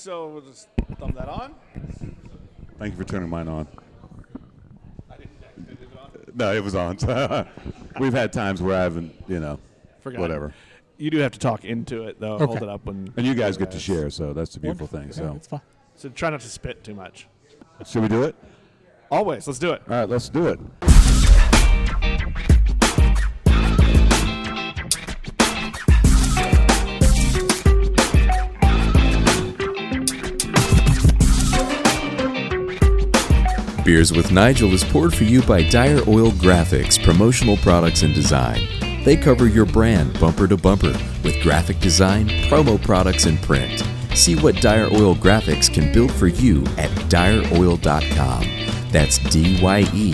So we'll just thumb that on. Thank you for turning mine on. I didn't activate it on. No, it was on. We've had times where I haven't, Forgot. whatever. You do have to talk into it, though. Okay. Hold it up when. And you guys get to share, so that's the beautiful thing. Yeah, So, it's fine. So try not to spit too much. should we do it? Always. Let's do it. All right, let's do it. Beers with Nigel is poured for you by Dire Oil Graphics, promotional products and design. They cover your brand bumper to bumper with graphic design, promo products, and print. See what Dire Oil Graphics can build for you at direoil.com. That's DYEROIL.com.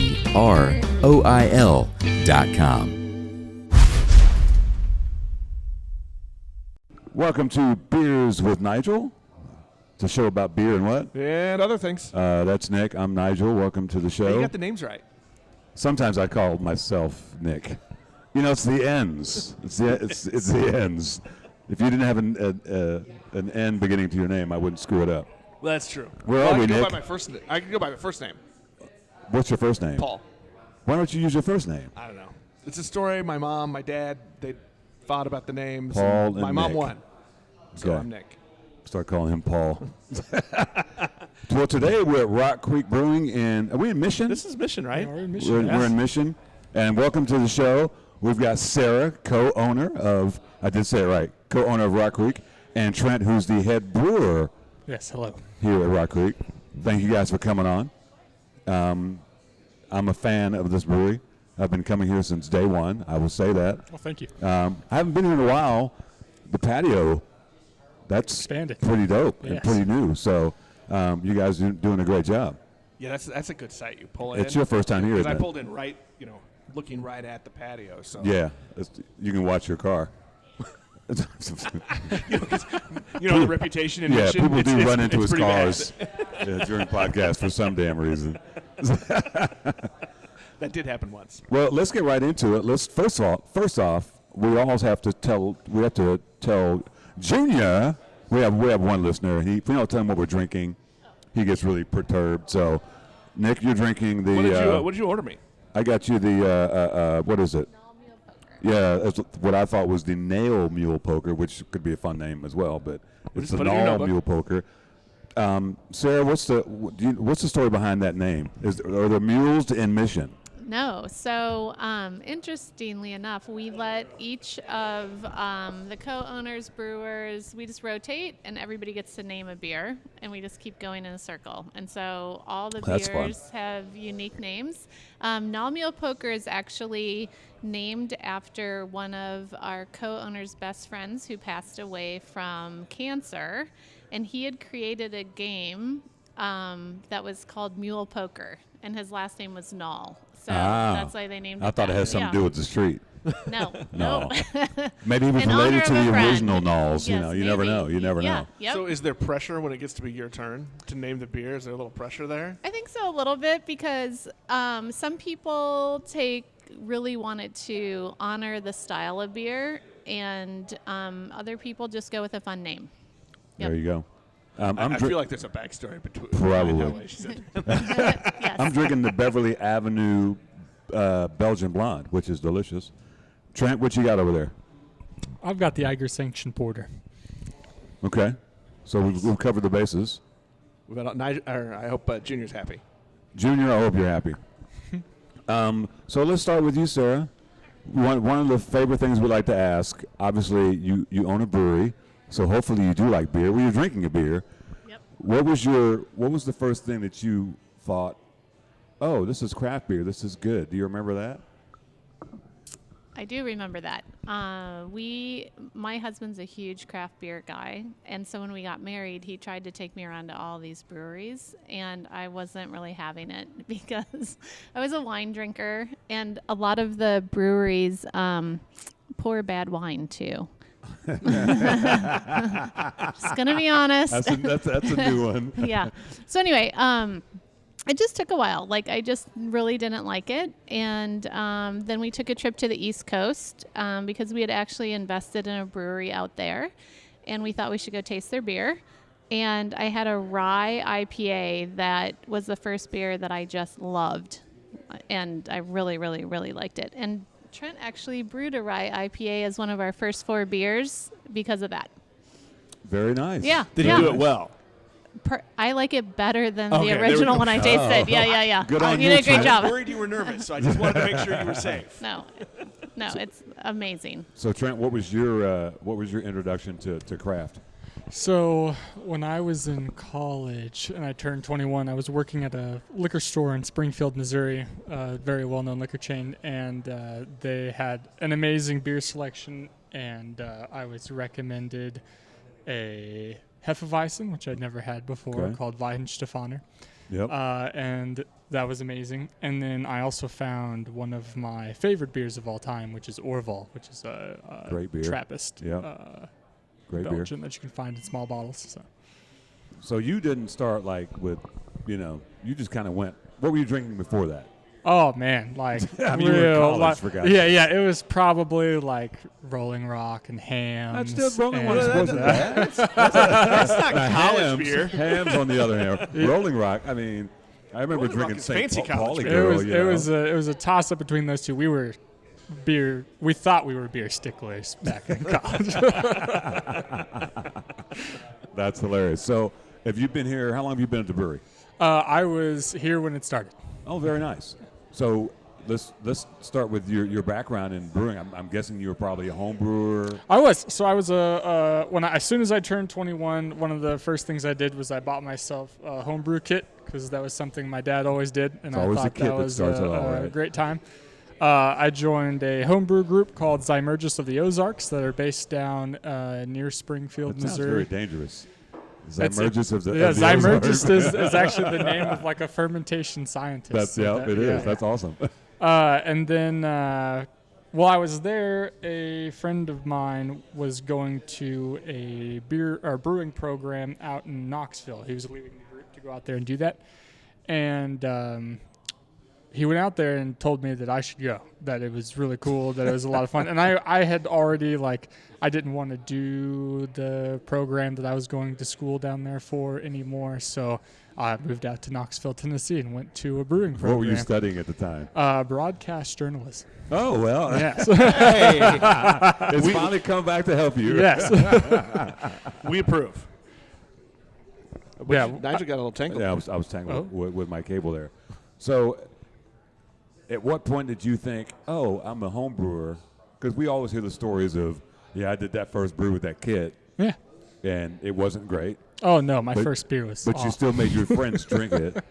Welcome to Beers with Nigel. It's a show about beer and what? And other things. That's Nick. I'm Nigel. Welcome to the show. You got the names right. Sometimes I call myself Nick. It's the ends. It's the ends. If you didn't have an N beginning to your name, I wouldn't screw it up. Well, that's true. Where are we, I Nick? can go by my first name. What's your first name? Paul. Why don't you use your first name? I don't know. It's a story. My mom, my dad, they fought about the names. Paul and my mom Nick. won. So Okay. I'm Nick. Start calling him Paul. Well, today we're at Rockcreek Brewing are we in Mission? This is Mission, right? We're in Mission. We're in Mission. And welcome to the show. We've got Sara, co-owner of Rock Creek, and Trent, who's the head brewer Yes, hello. here at Rock Creek. Thank you guys for coming on. I'm a fan of this brewery. I've been coming here since day one. I will say that. Well, thank you. I haven't been here in a while. The patio, that's Expanded. pretty dope and Yes. pretty new. So you guys are doing a great job. Yeah, that's a good site. You pull in. It's your first time here, Because I isn't it? pulled in right, looking right at the patio. So Yeah, you can watch your car. the reputation in Yeah, Mission. people do run into it's his pretty bad. cars during podcasts for some damn reason. That did happen once. Well, let's get right into it. First off, we always have to tell Junior. We have one listener. If we don't tell him what we're drinking, he gets really perturbed. So, Nick, you're drinking the. What did you order me? I got you the what is it? Yeah, that's what I thought was the Nail Mule Poker, which could be a fun name as well, but it's the put it in your Nail notebook. Mule Poker. Sarah, what's the story behind that name? Are there mules in Mission? No. So, interestingly enough, we let each of the co-owners, brewers, we just rotate, and everybody gets to name a beer, and we just keep going in a circle. And so all the That's fun. beers have unique names. Null Mule Poker is actually named after one of our co-owners' best friends who passed away from cancer, and he had created a game that was called Mule Poker, and his last name was Null. So that's why they named it. I thought it that. had something to do with the street. No. No. Maybe he was In honor related to of a the friend. original Knolls. Yes, You never maybe. know. You never Yeah, know. Yep. So is there pressure when it gets to be your turn to name the beer? Is there a little pressure there? I think so a little bit because some people really wanted to honor the style of beer, and other people just go with a fun name. Yep. There you go. I feel like there's a backstory between Probably. how she said. Yes. I'm drinking the Beverly Avenue Belgian Blonde, which is delicious. Trent, what you got over there? I've got the Eiger Sanctioned Porter. Okay. So we've covered the bases. We've got I hope Junior's happy. Junior, I hope you're happy. So let's start with you, Sarah. One of the favorite things we like to ask, obviously you own a brewery, so hopefully you do like beer. Well, you're drinking a beer. Yep. What was the first thing that you thought, oh, this is craft beer, this is good? Do you remember that? I do remember that. My husband's a huge craft beer guy, and so when we got married, he tried to take me around to all these breweries, and I wasn't really having it because I was a wine drinker, and a lot of the breweries pour bad wine too. Just gonna be honest. That's a new one. Yeah. So anyway, it just took a while. Like, I just really didn't like it. And then we took a trip to the East Coast because we had actually invested in a brewery out there, and we thought we should go taste their beer. and I had a rye IPA that was the first beer that I just loved, and I really, really, really liked it. And Trent actually brewed a rye IPA as one of our first 4 beers because of that. Very nice. Yeah. Did he do it well? I like it better than Okay, the there we original go. one I tasted. Yeah. Good on You you, did a great Trent. job. I was worried you were nervous, so I just wanted to make sure you were safe. No, it's amazing. So Trent, what was your introduction to craft? So when I was in college and I turned 21, I was working at a liquor store in Springfield, Missouri, a very well-known liquor chain, and they had an amazing beer selection, and I was recommended a Hefeweizen, which I'd never had before, Okay. called Weihenstephaner. Yep. And that was amazing. And then I also found one of my favorite beers of all time, which is Orval, which is a Great beer. Trappist Yep. Great Belgian that you can find in small bottles. So you didn't start with, you just kind of went. What were you drinking before that? Oh man, like I mean, you were in real, college, like, for God's yeah. It was probably like Rolling Rock and Hams. That's still Rolling and- Rock. That's not college beer. Hams, on the other hand, Rolling Rock. I mean, I remember Rolling Rock drinking is St. fancy Pauli college beer. Girl. It was a toss up between those two. We were beer. We thought we were beer sticklers back in college. That's hilarious. So, have you been here? How long have you been at the brewery? I was here when it started. Oh, very nice. So let's start with your background in brewing. I'm guessing you were probably a home brewer. I was as soon as I turned 21, one of the first things I did was I bought myself a homebrew kit because that was something my dad always did, and It's I always the thought kit that that was starts it all, a right? great time. I joined a homebrew group called Zymergis of the Ozarks that are based down near Springfield, That sounds Missouri. very dangerous. That's Zymergis of the Yeah, of the Zymergis Ozarks. is actually the name of like a fermentation scientist. That's So it is. That's awesome. And then while I was there, a friend of mine was going to a brewing program out in Knoxville. He was leaving the group to go out there and do that. And he went out there and told me that I should go, that it was really cool, that it was a lot of fun. And I had already, I didn't want to do the program that I was going to school down there for anymore. So I moved out to Knoxville, Tennessee, and went to a brewing program. What were you studying at the time? Broadcast journalism. Oh, well. Yes. It's finally come back to help you. Yes. We approve. Yeah. Nigel got a little tangled. Yeah, I was tangled Oh. with my cable there. So, at what point did you think, oh, I'm a home brewer? Because we always hear the stories of, I did that first brew with that kit, Yeah. and it wasn't great. Oh, no, my But- first beer was But you awful. still made your friends drink it.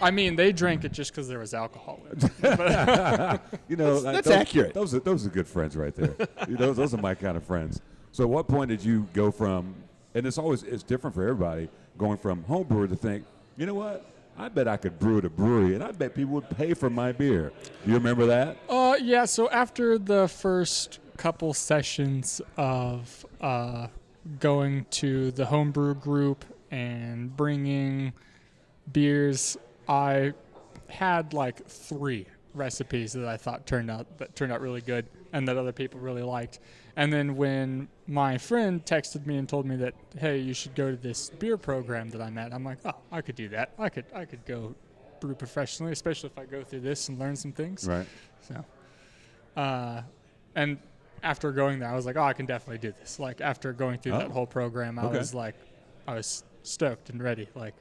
I mean, they drank it just because there was alcohol in it. That's accurate. Those are good friends right there. Those are my kind of friends. So, at what point did you go from, and it's different for everybody, going from home brewer to think, you know what? I bet I could brew at a brewery, and I bet people would pay for my beer. You remember that? Yeah, so after the first couple sessions of going to the homebrew group and bringing beers, I had 3 recipes that I thought turned out really good and that other people really liked. And then when my friend texted me and told me that, hey, you should go to this beer program that I'm at, I'm like, oh, I could do that. I could go brew professionally, especially if I go through this and learn some things. Right. So, and after going there, I was like, oh, I can definitely do this. After going through that whole program, I was stoked and ready. It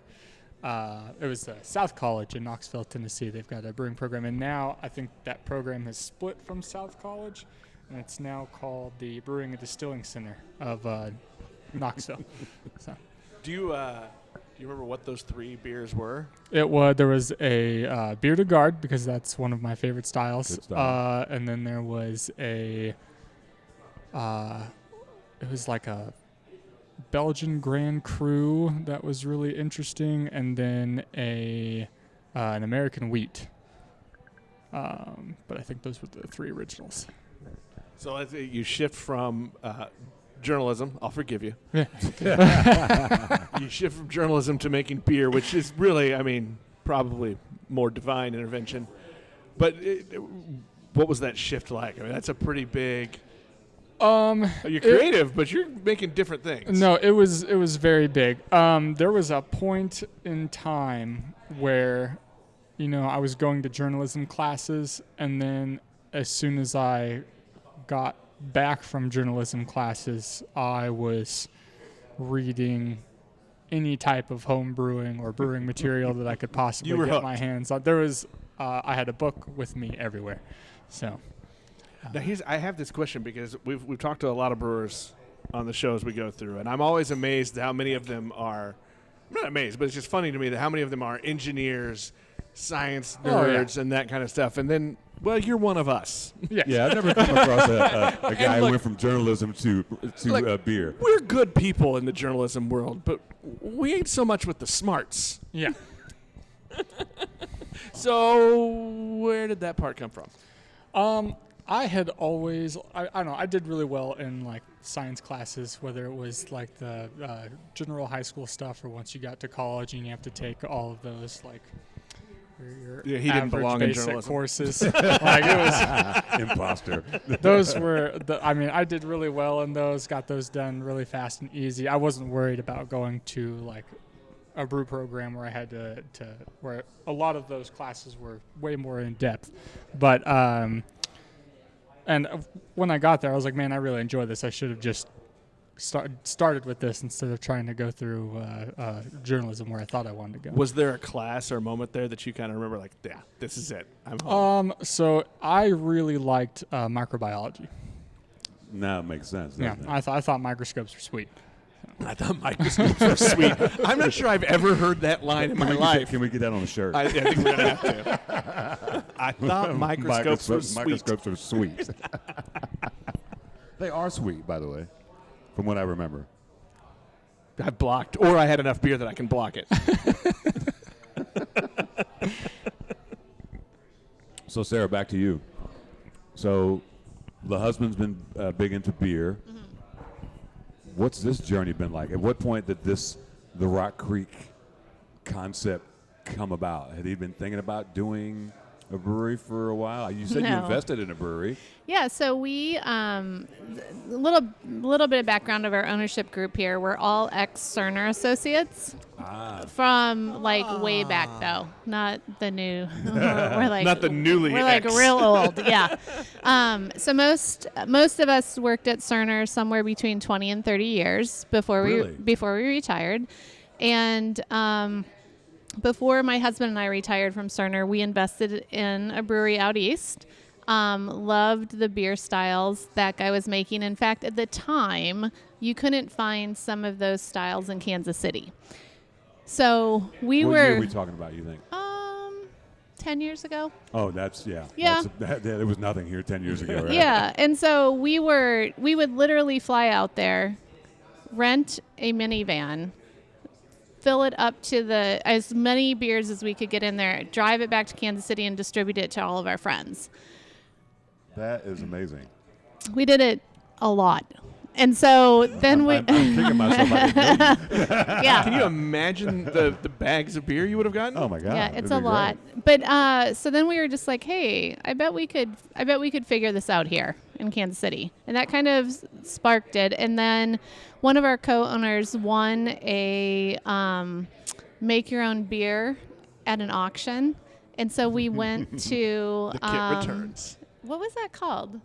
was South College in Knoxville, Tennessee. They've got a brewing program, and now I think that program has split from South College, and it's now called the Brewing and Distilling Center of Knoxville. So. Do you remember what those 3 beers were? There was a Bier de Garde, because that's one of my favorite styles. Good style. And then there was it was like a Belgian Grand Cru that was really interesting, and then an American Wheat. But I think those were the 3 originals. So you shift from journalism. I'll forgive you. Yeah. You shift from journalism to making beer, which is really, probably more divine intervention. But what was that shift like? That's a pretty big You're creative, but you're making different things. No, it was very big. There was a point in time where, I was going to journalism classes, and then as soon as I got back from journalism classes, I was reading any type of home brewing or brewing material that I could possibly You were get hooked. my hands on. There was, I had a book with me everywhere. So. Now I have this question because we've talked to a lot of brewers on the shows we go through, and I'm always amazed how many of them are. I'm not amazed, but it's just funny to me that how many of them are engineers, science nerds, and that kind of stuff. And then, well, you're one of us. Yeah, I've never come across a guy who went from journalism to beer. We're good people in the journalism world, but we ain't so much with the smarts. Yeah. So where did that part come from? I had always, I don't know, I did really well in like science classes, whether it was like the general high school stuff or once you got to college and you have to take all of those like your he didn't average belong in basic journalism. courses. Like it was, Imposter. those were, I did really well in those, got those done really fast and easy. I wasn't worried about going to like a brew program where I had to where a lot of those classes were way more in depth. But, and when I got there, I was like, man, I really enjoy this. I should have just started with this instead of trying to go through journalism where I thought I wanted to go. Was there a class or a moment there that you kind of remember, like, yeah, this is it, I'm home? So I really liked microbiology. Now it makes sense. Yeah, doesn't it? I thought microscopes were sweet. I thought microscopes were sweet. I'm not sure I've ever heard that line in my life. Can we get that on a shirt? I think we're going to have to. I thought microscopes were sweet. Microscopes are sweet. They are sweet, by the way, from what I remember. I've blocked, or I had enough beer that I can block it. So, Sarah, back to you. So, the husband's been big into beer. Mm-hmm. What's this journey been like? At what point did the Rockcreek concept come about? Had he been thinking about doing a brewery for a while? You said you No. invested in a brewery. Yeah, so we little bit of background of our ownership group here. We're all ex-Cerner associates from like way back though, not the new. We're like Not the newly We're like ex. real old, yeah. So most of us worked at Cerner somewhere between 20 and 30 years before Really? we retired, and before my husband and I retired from Cerner, we invested in a brewery out east. Loved the beer styles that guy was making. In fact, at the time, you couldn't find some of those styles in Kansas City. So What year are we talking about, you think? 10 years ago. Oh, that's, yeah. Yeah. There was nothing here 10 years ago, right? Yeah, and so we would literally fly out there, rent a minivan, fill it up to as many beers as we could get in there, drive it back to Kansas City, and distribute it to all of our friends. That is amazing. We did it a lot. And so then I'm kicking myself. I didn't know you. yeah. Can you imagine the bags of beer you would have gotten? Oh my God. Yeah, that'd it's a be lot. great. But so then we were just like, hey, I bet we could figure this out here in Kansas City. And that kind of sparked it. And then one of our co-owners won a make your own beer at an auction. And so we went to The kit returns. what was that called?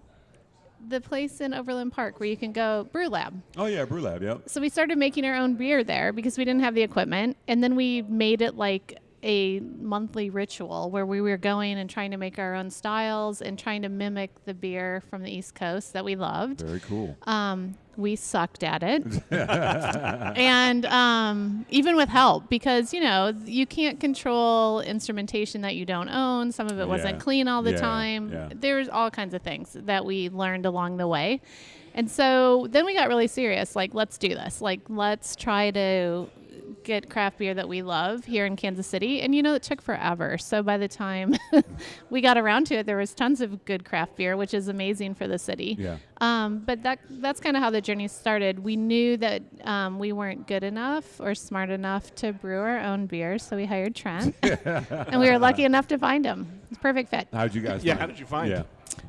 The place in Overland Park where you can go, Brew Lab. Oh yeah, Brew Lab. Yep. So we started making our own beer there because we didn't have the equipment. And then we made it like a monthly ritual where we were going and trying to make our own styles and trying to mimic the beer from the East Coast that we loved. Very cool. We sucked at it. And even with help, because, you can't control instrumentation that you don't own. Some of it wasn't Yeah. clean all the Yeah, time. yeah. There's all kinds of things that we learned along the way. And so then we got really serious. Like, let's do this. Like, let's try to get craft beer that we love here in Kansas City. And, it took forever. So by the time we got around to it, there was tons of good craft beer, which is amazing for the city. Yeah. But that's kind of how the journey started. We knew that we weren't good enough or smart enough to brew our own beer, so we hired Trent. And we were lucky enough to find him. It's a perfect fit. How did you guys? Yeah, find how it? did you find Yeah. it?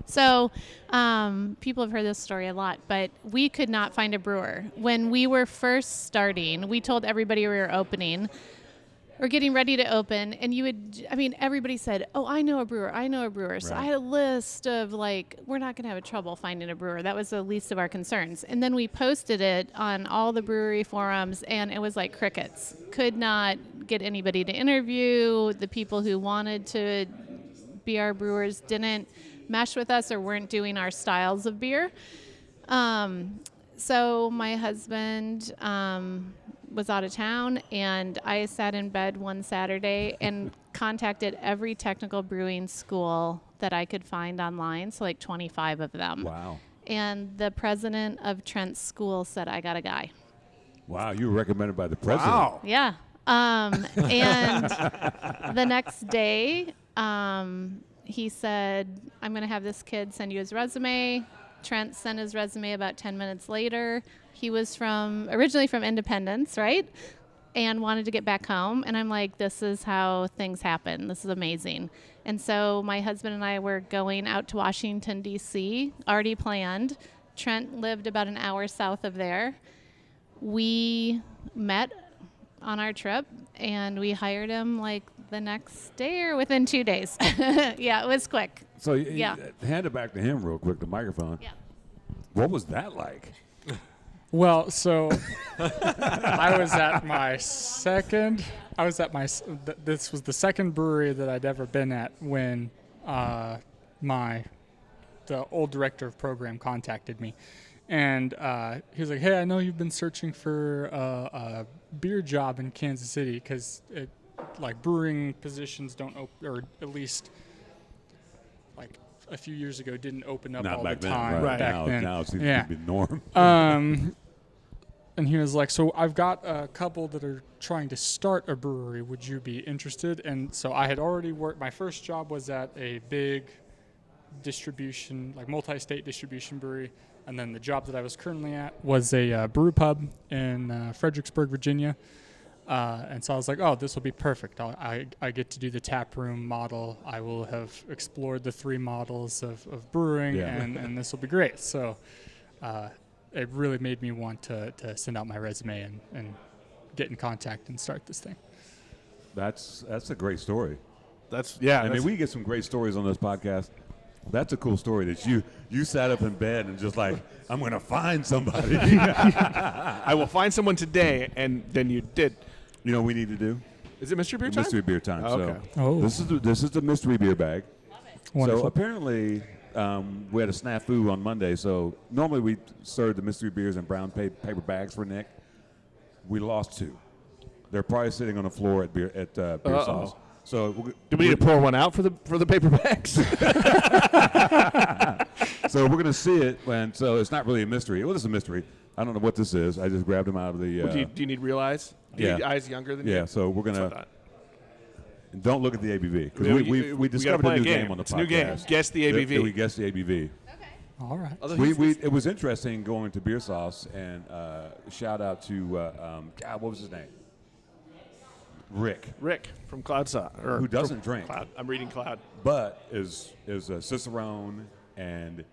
So people have heard this story a lot, but we could not find a brewer. When we were first starting, we told everybody we were opening or getting ready to open, and everybody said, oh, I know a brewer, I know a brewer. So I had a list of we're not going to have trouble finding a brewer. That was the least of our concerns. And then we posted it on all the brewery forums, and it was like crickets. Could not get anybody to interview. The people who wanted to be our brewers didn't mesh with us or weren't doing our styles of beer. So my husband was out of town, and I sat in bed one Saturday and contacted every technical brewing school that I could find online, so 25 of them. Wow. And the president of Trent's school said, I got a guy. Wow, you were recommended by the president. Wow. Yeah. And the next day, he said, I'm going to have this kid send you his resume. Trent sent his resume about 10 minutes later. He was originally from Independence, right? And wanted to get back home. And I'm like, this is how things happen. This is amazing. And so my husband and I were going out to Washington, D.C., already planned. Trent lived about an hour south of there. We met on our trip, and we hired him the next day or within 2 days. Yeah, it was quick. So Yeah. hand it back to him real quick, the microphone. Yeah. What was that like? Well, so this was the second brewery that I'd ever been at when the old director of program contacted me. And he was like, hey, I know you've been searching for a beer job in Kansas City because brewing positions don't open, or at least a few years ago didn't open up Not all back the then, time. right? Back then. Now it seems Yeah. to be the norm. And he was like, so I've got a couple that are trying to start a brewery. Would you be interested? And so I had already worked. My first job was at a big distribution, multi-state distribution brewery. And then the job that I was currently at was a brew pub in Fredericksburg, Virginia. And so I was like, oh, this will be perfect. I get to do the tap room model. I will have explored the 3 models of brewing, and this will be great. So it really made me want to send out my resume and get in contact and start this thing. That's a great story. I We get some great stories on this podcast. That's a cool story that you sat up in bed and just I'm going to find somebody. I will find someone today, and then you did. You know what we need to do? Is it mystery beer time? Mystery beer time. Oh, okay. Oh. This is the mystery beer bag. Wonderful. So apparently we had a snafu on Monday. So normally we serve the mystery beers in brown paper bags for Nick. We lost 2. They're probably sitting on the floor at beer sauce. So do we need to pour one out for the paper bags? So we're gonna see it, and so it's not really a mystery. Well, it's a mystery. I don't know what this is. I just grabbed them out of the. Do you need real eyes? Do you yeah. need eyes younger than you? Yeah. So we're gonna. Don't look at the ABV because we gotta discovered play a new game on the it's podcast. a new game. Guess the ABV. We guessed the ABV. All right. It was interesting going to Beer Sauce, and shout out to what was his name? Rick from Cloud Sauce. Who doesn't drink. Cloud. I'm reading Cloud. But is a Cicerone, and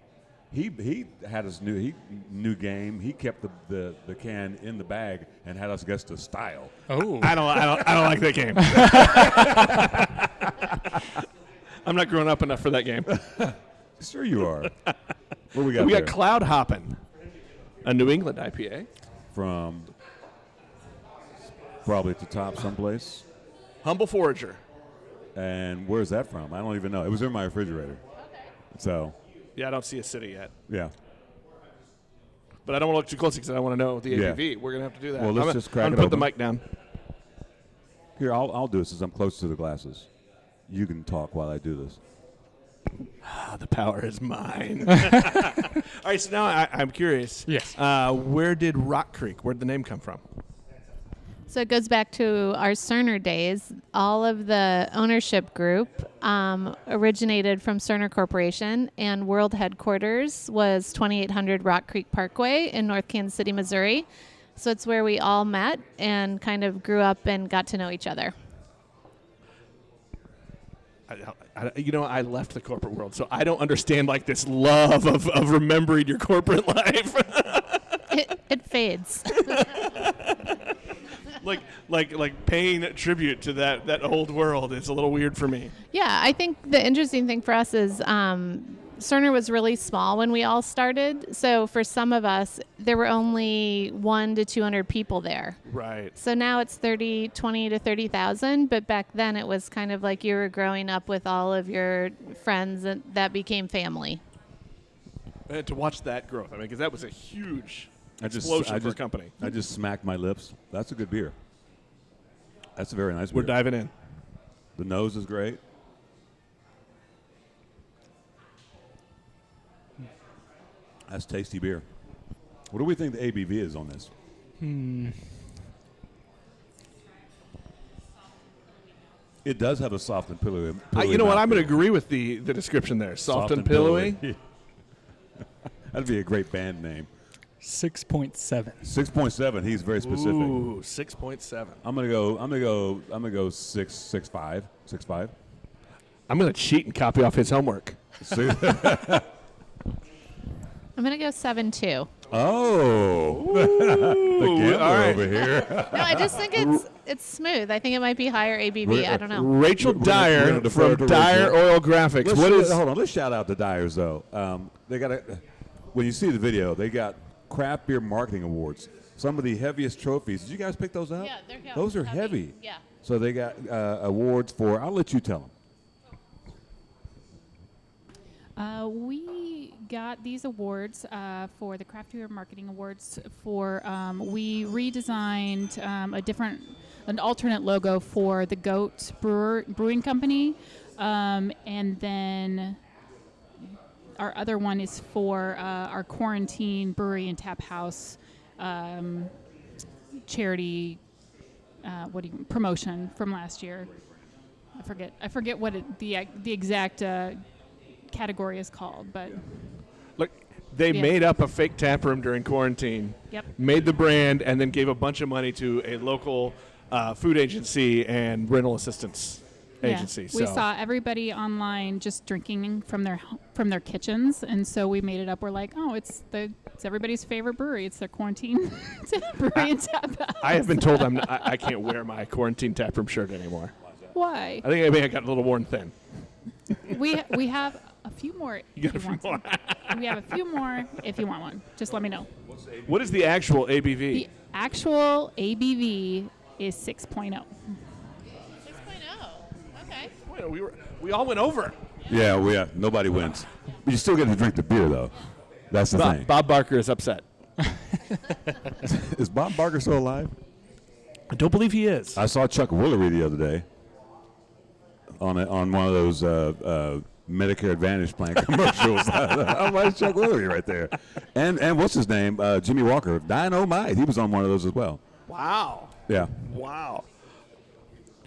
he had his new game. He kept the can in the bag and had us guess the style. Oh. I don't like that game. I'm not grown up enough for that game. Sure you are. What we got? We got Cloud Hoppin', a New England IPA from probably at the top someplace. Humble Forager. And where's that from? I don't even know. It was in my refrigerator. Okay. So. Yeah, I don't see a city yet. Yeah. But I don't want to look too closely because I want to know the ABV. Yeah. We're going to have to do that. Well, let's just crack it open. I'm going to put the mic down. Here, I'll do this since I'm close to the glasses. You can talk while I do this. The power is mine. All right, so now I'm curious. Yes. Where did Rockcreek, where did the name come from? So it goes back to our Cerner days. All of the ownership group originated from Cerner Corporation, and world headquarters was 2800 Rockcreek Parkway in North Kansas City, Missouri. So it's where we all met and kind of grew up and got to know each other. I left the corporate world, so I don't understand like this love of remembering your corporate life. It fades. like paying tribute to that old world is a little weird for me. Yeah, I think the interesting thing for us is Cerner was really small when we all started. So for some of us, there were only 100 to 200 people there. Right. So now it's 20 to 30,000. But back then it was kind of like you were growing up with all of your friends and that became family. And to watch that growth, I mean, because that was a huge explosion for a company. I just smacked my lips. That's a good beer. That's a very nice beer. We're diving in. The nose is great. That's tasty beer. What do we think the ABV is on this? It does have a soft and pillowy. You know what? I'm going to agree with the description there. Soft and pillowy. That'd be a great band name. 6.7. 6.7. He's very specific. Ooh, 6.7. I'm gonna go 6.5. 6.5. I'm going to cheat and copy off his homework. I'm going to go 7.2. Oh, the gambler all right. over here. No, I just think it's smooth. I think it might be higher ABV. I don't know. Rachel We're gonna Dyer defer from to Dyer Rachel. Oil Graphics. Hold on. Let's shout out the Dyers though. They got when you see the video, they got craft beer marketing awards. Some of the heaviest trophies. Did you guys pick those up? Yeah, they're heavy. Those are heavy. Yeah. So they got awards for. I'll let you tell them. We got these awards for the Craft Beer Marketing Awards for we redesigned an alternate logo for the Goat Brewing Company, and then our other one is for our Quarantine Brewery and Tap House charity promotion from last year. I forget what the exact category is called, but Look, they made up a fake tap room during quarantine. Yep. Made the brand and then gave a bunch of money to a local food agency and rental assistance agency. We saw everybody online just drinking from their kitchens, and so we made it up. We're like, oh, it's everybody's favorite brewery. It's their Quarantine Brewery and Tap House. I have been told I can't wear my quarantine tap room shirt anymore. Why? I think I got a little worn thin. We have a few more. You got a few more. We have a few more if you want one. Just let me know. What is the actual ABV? The actual ABV is 6.0. 6.0. Okay. Wait, we all went over. Yeah, nobody wins. But you still get to drink the beer though. That's the thing. Bob Barker is upset. Is Bob Barker still alive? I don't believe he is. I saw Chuck Woolery the other day on one of those Medicare Advantage plan commercials. I'm like, Chuck Woolery right there. And what's his name? Jimmy Walker. Dynamite. He was on one of those as well. Wow. Yeah. Wow.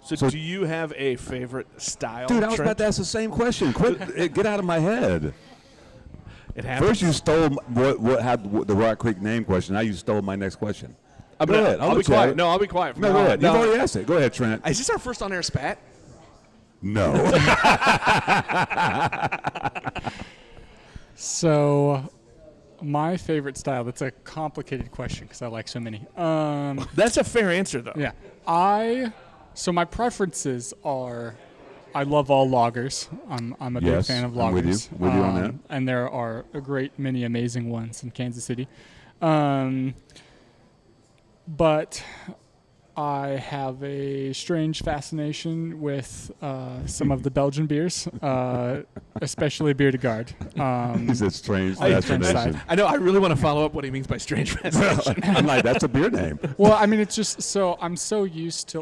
So do you have a favorite style? Dude, I was Trent? about to ask the same question. Quit, get out of my head. It happens. First you stole what had the Rockcreek name question. Now you stole my next question. Go ahead. I'll be quiet. No, I'll be quiet. No, go ahead. You've already asked it. Go ahead, Trent. Is this our first on-air spat? No. So, my favorite style, that's a complicated question because I like so many. That's a fair answer, though. Yeah. So my preferences are, I love all lagers. I'm a big fan of lagers. I'm with you on that. And there are a great many amazing ones in Kansas City. But I have a strange fascination with some of the Belgian beers, especially Bier de Garde. He said strange Strange fascination. side. I know. I really want to follow up what he means by strange fascination. I'm like, that's a beer name. Well, I mean, it's just so I'm so used to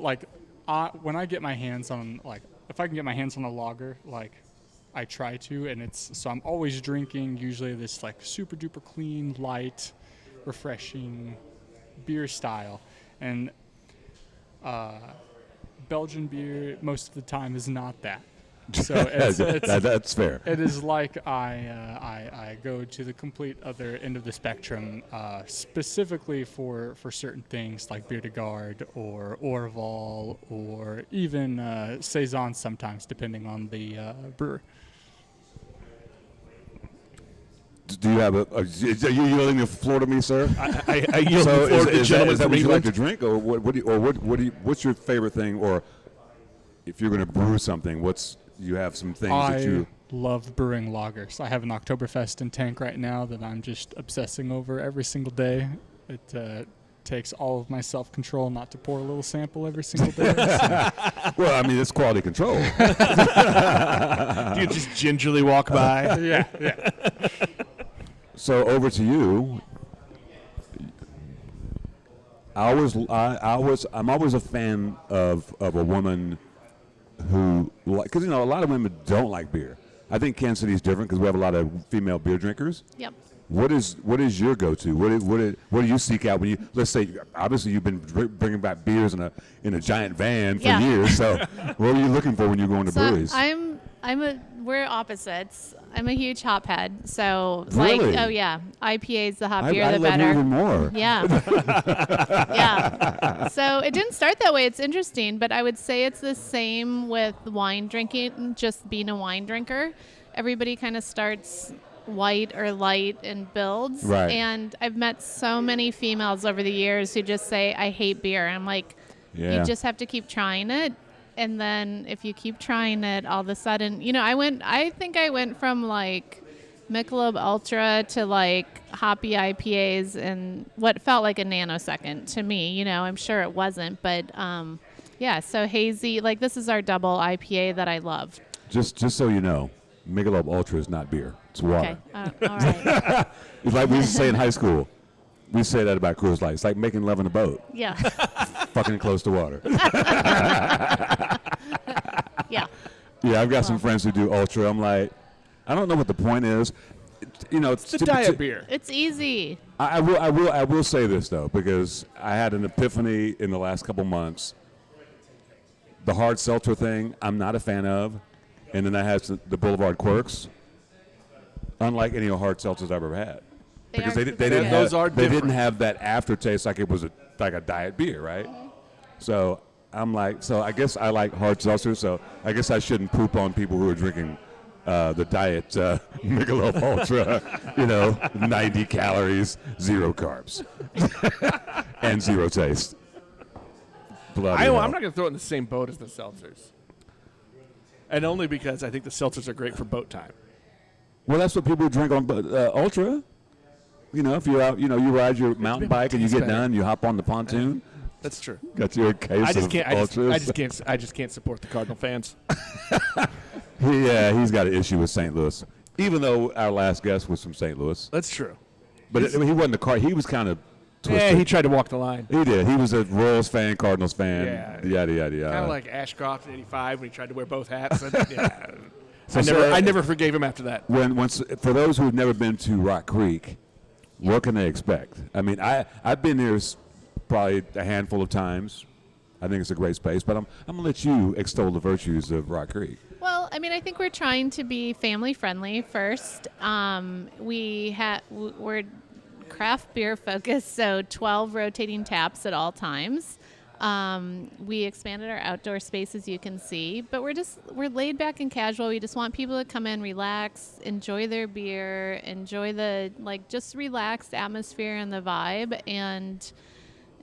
when I get my hands on if I can get my hands on a lager, I try to, and so I'm always drinking usually this super duper clean, light, refreshing beer style, and Belgian beer most of the time is not that. So That's fair. it is like I go to the complete other end of the spectrum, specifically for certain things like Beer de Garde or Orval or even Saison sometimes, depending on the brewer. Do you have are you yielding the floor to me, sir? I yield the floor to the gentleman is that from what you like England. to drink, or what's your favorite thing, or if you're going to brew something, you have some things that you love brewing lagers. I have an Oktoberfest in tank right now that I'm just obsessing over every single day. It takes all of my self-control not to pour a little sample every single day. So. Well, I mean, it's quality control. Do you just gingerly walk by? yeah. So over to you. I'm always a fan of a woman who, because a lot of women don't like beer. I think Kansas City is different because we have a lot of female beer drinkers. Yep. What is your go-to? What do you seek out when you, let's say, obviously you've been bringing back beers in a giant van for years. So what are you looking for when you're going to breweries? We're opposites. I'm a huge hop head. So Really? IPA's the hoppier I the love better. you even more. Yeah. Yeah. So it didn't start that way. It's interesting, but I would say it's the same with wine drinking, just being a wine drinker. Everybody kind of starts white or light and builds. Right. And I've met so many females over the years who just say, I hate beer. I'm like, you just have to keep trying it. And then if you keep trying it, all of a sudden, I think I went from like Michelob Ultra to like hoppy IPAs in what felt like a nanosecond to me. I'm sure it wasn't, but so hazy, like this is our double IPA that I love. Just so you know, Michelob Ultra is not beer. It's water. Okay, all right. It's like we used to say in high school. We say that about Coors Light. It's like making love in a boat. Yeah. Fucking close to water. Yeah. Yeah, I've got some friends who do Ultra. I'm like, I don't know what the point is. It's a diet beer. It's easy. I will say this though, because I had an epiphany in the last couple months. The hard seltzer thing, I'm not a fan of, and then I had the Boulevard Quirks. Unlike any hard seltzers I've ever had, because they didn't have that aftertaste like it was like a diet beer, right? So I'm like, I guess I like hard seltzer. So I guess I shouldn't poop on people who are drinking the diet Michelob Ultra, 90 calories, 0 carbs, and 0 taste. I'm not going to throw it in the same boat as the seltzers. And only because I think the seltzers are great for boat time. Well, that's what people drink on Ultra. If you're out, you ride your mountain bike and you get done, you hop on the pontoon. That's true. Got your case of Ultras. I just can't support the Cardinal fans. He's got an issue with St. Louis, even though our last guest was from St. Louis. That's true. But he wasn't a Card. He was kind of twisted. Yeah, he tried to walk the line. He did. He was a Royals fan, Cardinals fan. Yeah. Yada. Kind of like Ashcroft in '85 when he tried to wear both hats. So I never forgave him after that. For those who've never been to Rock Creek, what can they expect? I mean, I've been there probably a handful of times. I think it's a great space, but I'm gonna let you extol the virtues of Rock Creek. Well, I mean, I think we're trying to be family friendly first. We're craft beer focused, so 12 rotating taps at all times. We expanded our outdoor space, as you can see, but we're laid back and casual. We just want people to come in, relax, enjoy their beer, enjoy the just relaxed atmosphere and the vibe, and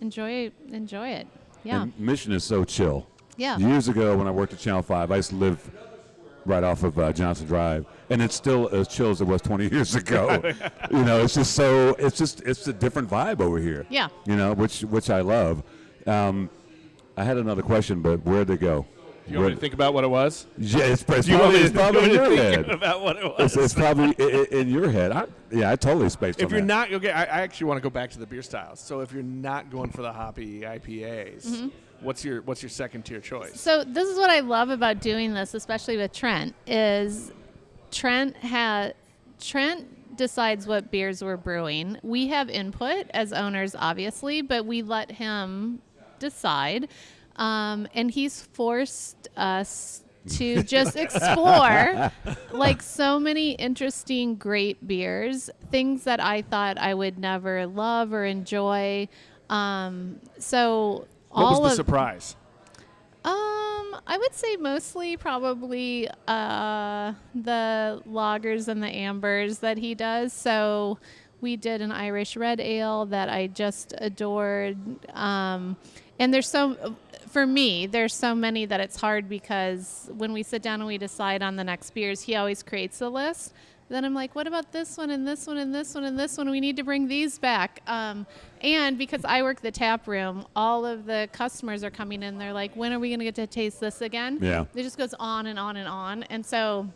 enjoy it. Yeah. And Mission is so chill. Yeah. Years ago, when I worked at Channel 5, I used to live right off of Johnson Drive, and it's still as chill as it was 20 years ago. It's a different vibe over here. Yeah. Which I love. I had another question, but where'd they go? Do you want me to think about what it was? Yeah, it's probably in your think head. about what it was. It's probably in your head. I totally spaced on If you're that. not okay, I actually want to go back to the beer styles. So if you're not going for the hoppy IPAs, what's your second tier choice? So this is what I love about doing this, especially with Trent, is Trent decides what beers we're brewing. We have input as owners, obviously, but we let him decide. And he's forced us to just explore like so many interesting, great beers, things that I thought I would never love or enjoy. So What was all the of surprise? I would say mostly probably the lagers and the ambers that he does. So we did an Irish red ale that I just adored. And there's for me, there's so many that it's hard because when we sit down and we decide on the next beers, he always creates a list. Then I'm like, what about this one and this one and this one and this one? We need to bring these back. And because I work the tap room, all of the customers are coming in. They're like, when are we going to get to taste this again? Yeah. It just goes on and on and on. And so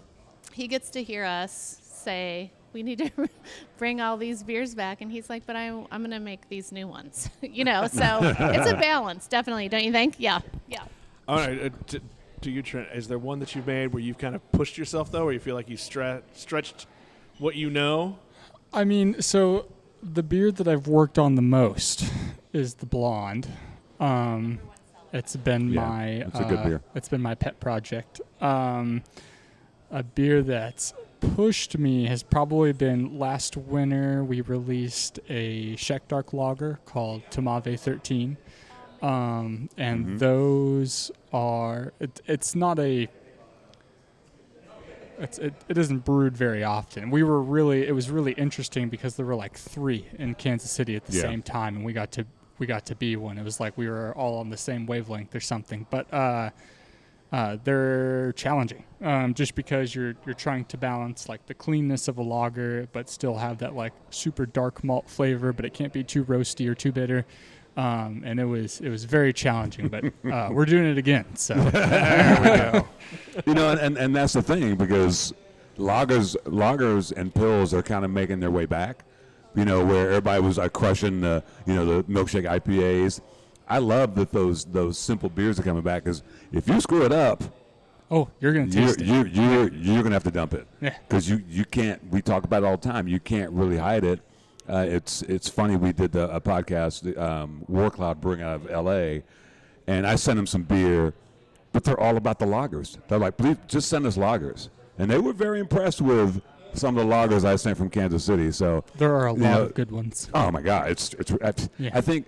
he gets to hear us say, we need to bring all these beers back. And he's like, but I'm going to make these new ones. So it's a balance, definitely. Don't you think? Yeah. Yeah. All right. To you, Trent, is there one that you've made where you've kind of pushed yourself, though, where you feel like you stretched what you know? I mean, so the beer that I've worked on the most is the blonde. It's been it's a good beer. It's been my pet project. A beer that's pushed me has probably been last winter. We released a Czech Dark Lager called Tomave 13. And those are it isn't brewed very often. It was really interesting because there were like 3 in Kansas City at the same time, and we got to be one. It was like we were all on the same wavelength or something. But they're challenging, just because you're trying to balance like the cleanness of a lager, but still have that like super dark malt flavor, but it can't be too roasty or too bitter. And it was very challenging, but we're doing it again. So there we go. And that's the thing, because lagers and pills are kind of making their way back. Where everybody was crushing the milkshake IPAs. I love that those simple beers are coming back, because if you screw it up, you're gonna taste it. You're gonna have to dump it. Yeah. Because you can't. We talk about it all the time. You can't really hide it. It's funny. We did a podcast, War Cloud Brewing out of L.A., and I sent them some beer, but they're all about the lagers. They're like, please just send us lagers, and they were very impressed with some of the lagers I sent from Kansas City. So there are a lot of good ones. Oh my God, I think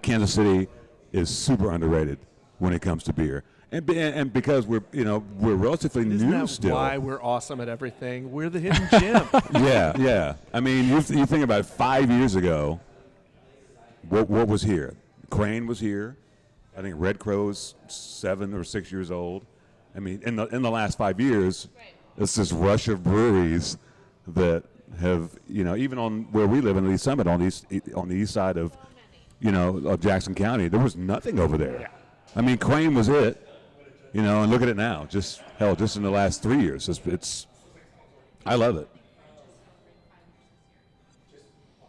Kansas City is super underrated when it comes to beer. And because we're relatively Isn't new that still. why we're awesome at everything? We're the hidden gem. Yeah. I mean, you think about it, 5 years ago, what was here? Crane was here. I think Red Crow's 7 or 6 years old. I mean, in the last 5 years, it's this rush of breweries that have, even on where we live in the East Summit, on the east side of, of Jackson County, there was nothing over there. Yeah. I mean, Crane was it. And look at it now. Just in the last 3 years, I love it.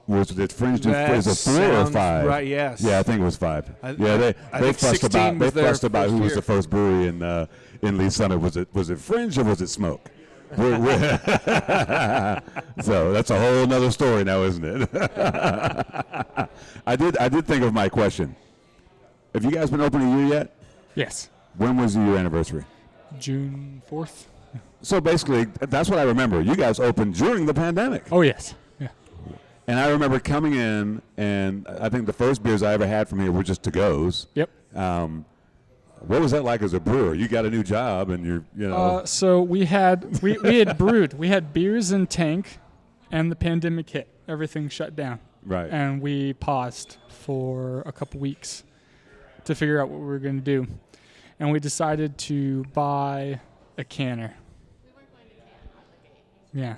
Was it Fringe? Is it 4 or 5? Right. Yes. Yeah, I think it was 5. I They think fussed about who was year. the first brewery in Lee Summit. Was it Fringe or was it Smoke? So that's a whole nother story now, isn't it? I did think of my question. Have you guys been open a year yet? Yes. When was your anniversary? June 4th. So basically, that's what I remember. You guys opened during the pandemic. Oh, yes. Yeah. And I remember coming in, and I think the first beers I ever had from here were just to-goes. Yep. What was that like as a brewer? You got a new job, and So we had brewed. We had beers in tank, and the pandemic hit. Everything shut down. Right. And we paused for a couple weeks to figure out what we were going to do. And we decided to buy a canner. We weren't going to can out the gate. Yeah.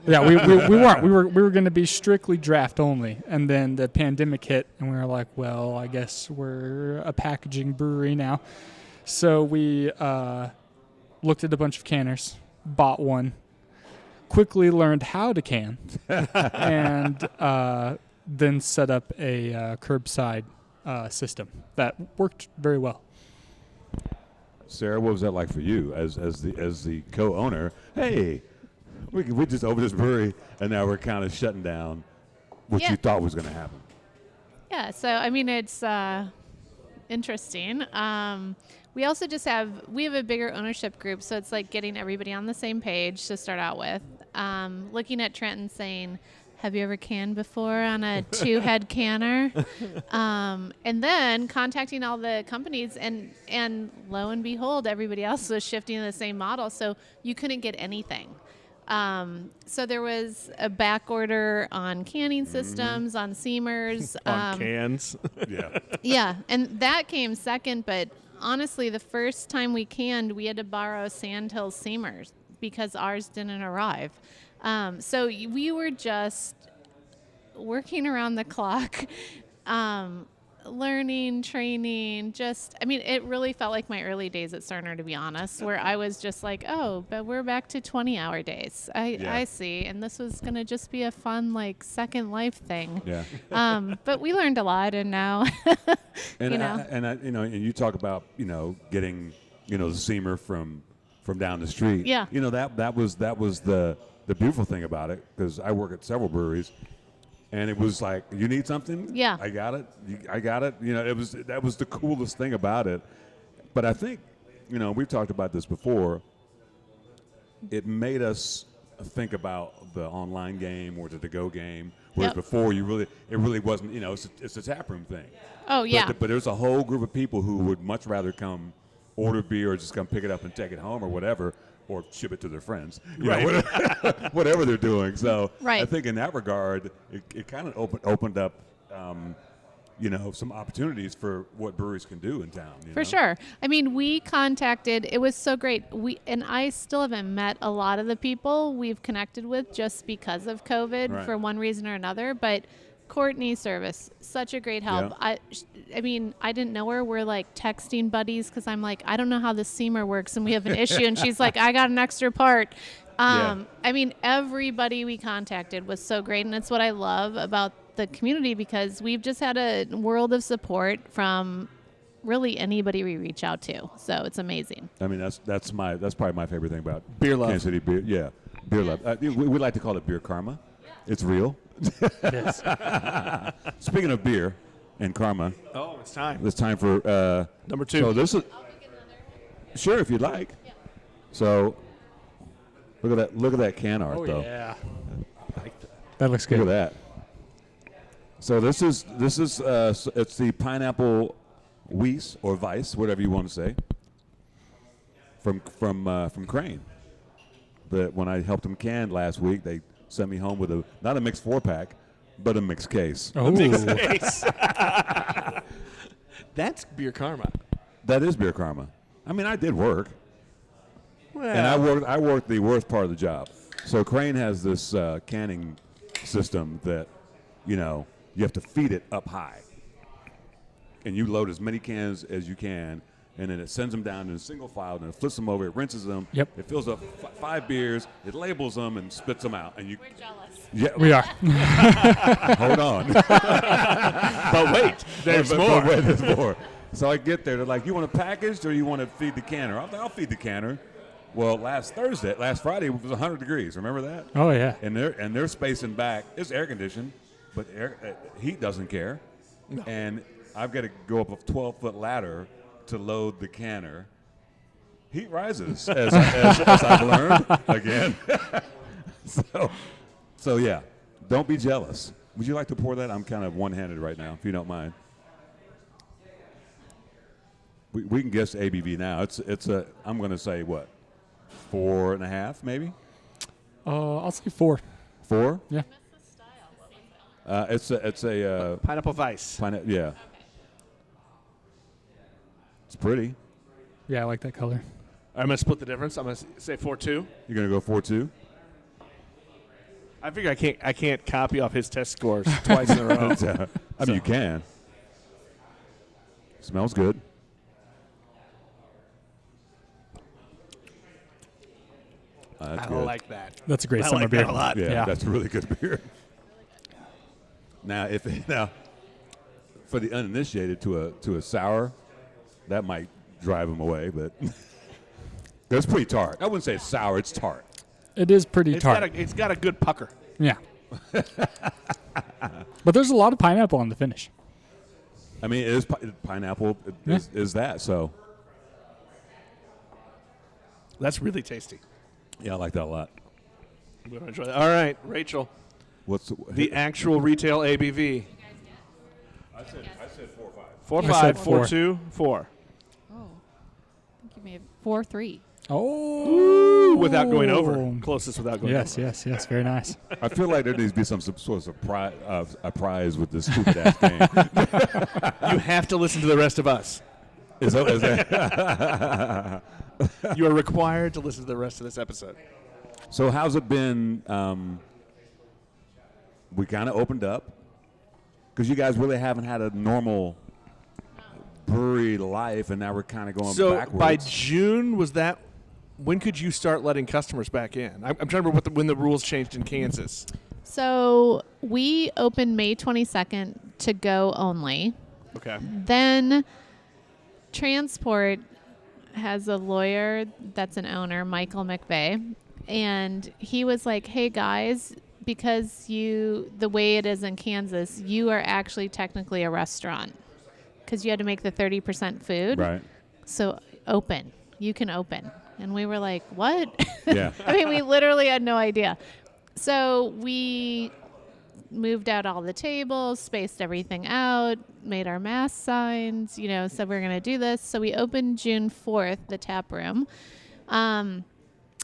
Yeah, we weren't. We were going to be strictly draft only, and then the pandemic hit, and we were like, well, I guess we're a packaging brewery now. So we looked at a bunch of canners, bought one, quickly learned how to can, and then set up a curbside system that worked very well. Sarah, what was that like for you as the co-owner? Hey, we just opened this brewery, and now we're kind of shutting down what you thought was going to happen. Yeah, so I mean, it's interesting. we also just have a bigger ownership group, so it's like getting everybody on the same page to start out with. Looking at Trent and saying, have you ever canned before on a 2-head canner? And then contacting all the companies, and lo and behold, everybody else was shifting to the same model, so you couldn't get anything. So there was a back order on canning systems, on seamers. On cans. Yeah. Yeah, and that came second, but honestly, the first time we canned, we had to borrow Sandhills seamers because ours didn't arrive. So we were just working around the clock, learning, training, it really felt like my early days at Cerner, to be honest, where I was just like, oh, but we're back to 20-hour days. I see. And this was going to just be a fun, like, Second Life thing. Yeah. But we learned a lot, and now, And you talk about, getting, the seamer from down the street. Yeah. That was the beautiful thing about it, because I work at several breweries. And it was like, you need something? Yeah. I got it. I got it. That was the coolest thing about it. But I think, we've talked about this before. It made us think about the online game or the to-go game, whereas Yep. before it really wasn't. It's a taproom thing. oh, yeah. But there's a whole group of people who would much rather come order beer or just come pick it up and take it home or whatever, or ship it to their friends, whatever they're doing. So Right. I think in that regard, it kind of opened up, some opportunities for what breweries can do in town. For sure. I mean, we contacted, it was so great. And I still haven't met a lot of the people we've connected with just because of COVID Right. for one reason or another. But Courtney's service, such a great help. Yeah. I mean, I didn't know her. We're like texting buddies because I'm like, I don't know how the seamer works and we have an issue. And she's like, I got an extra part. I mean, everybody we contacted was so great. And it's what I love about the community, because we've just had a world of support from really anybody we reach out to. So it's amazing. I mean, that's probably my favorite thing about Beer love. Kansas City beer. Yeah, beer love. We like to call it beer karma. It's real. Yes. Speaking of beer and karma, Oh, it's time. it's time for Number 2. So this is sure if you'd like. So look at that can art Oh, though. yeah. That looks Look at good. that. So this is it's the pineapple Weiss or Weiss, whatever you want to say, from Crane. But when I helped them can last week, they sent me home with not a mixed 4-pack, but a mixed case. Oh, That's beer karma. That is beer karma. I mean, I did work, Well, and I worked the worst part of the job. So Crane has this canning system that, you have to feed it up high, and you load as many cans as you can, and then it sends them down in a single file, and it flips them over, it rinses them. Yep. It fills up 5 beers, it labels them, and spits them out. And you, We're jealous. yeah, we are. hold on. but wait, there's But more. wait, there's more. So I get there, they're like, you want it packaged or you want to feed the canner? I'm like, I'll feed the canner. Well, last Friday, it was 100 degrees. Remember that? Oh, yeah. And they're spacing back. It's air conditioned, but heat doesn't care. No. And I've got to go up a 12-foot ladder to load the canner. Heat rises, as I've learned again. So yeah, don't be jealous. Would you like to pour that? I'm kind of one-handed right now, if you don't mind. We can guess ABV now. I'm going to say what, 4.5 maybe? I'll say 4. 4? Yeah. It's a Pineapple Weiss. yeah. It's pretty. Yeah, I like that color. I'm going to split the difference. I'm going to say 4-2. You're going to go 4.2? I figure I can't copy off his test scores twice in a row. I mean, you can. Smells good. That's I good. like that. That's a great I summer like beer. that a lot. Yeah, that's really good beer. Now, for the uninitiated to a sour, that might drive them away, but it's pretty tart. I wouldn't say it's sour; it's tart. It is pretty It's tart. got a good pucker. Yeah. But there's a lot of pineapple on the finish. I mean, it is pineapple. Is that so? That's really tasty. Yeah, I like that a lot. I'm going to enjoy that. All right, Rachel, What's the actual retail ABV. I said 4 4 or 5. 5, I said 4 4. 2, 4. Oh, I think you may have 4-3. Oh. Without going over. Closest without going Yes, over. yes. Very nice. I feel like there needs to be some sort of a prize with this stupid ass game. You have to listen to the rest of us. Is that You are required to listen to the rest of this episode. So how's it been? We kind of opened up because you guys really haven't had a normal brewery life, and now we're kind of going So backwards. by June, was that when could you start letting customers back in? I'm trying to remember when the rules changed in Kansas. So we opened May 22nd to go only. Okay. Then Transport has a lawyer that's an owner, Michael McVeigh, and he was like, hey guys, because the way it is in Kansas, you are actually technically a restaurant because you had to make the 30% food. right? So you can open. And we were like, what? Yeah. I mean, we literally had no idea. So we moved out all the tables, spaced everything out, made our mask signs, said we were going to do this. So we opened June 4th, the tap room.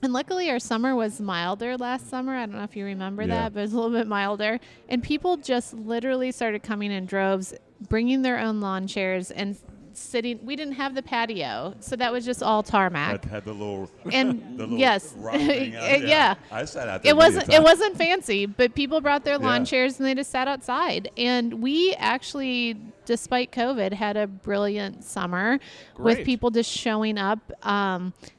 And luckily our summer was milder last summer. I don't know if you remember that, but it was a little bit milder. And people just literally started coming in droves, bringing their own lawn chairs and sitting. We didn't have the patio, so that was just all tarmac. Had the little And the little yes, rock thing out. yeah. I sat out there. It wasn't fancy, but people brought their lawn Yeah. chairs and they just sat outside. And we actually, despite COVID, had a brilliant summer with Great. people just showing up.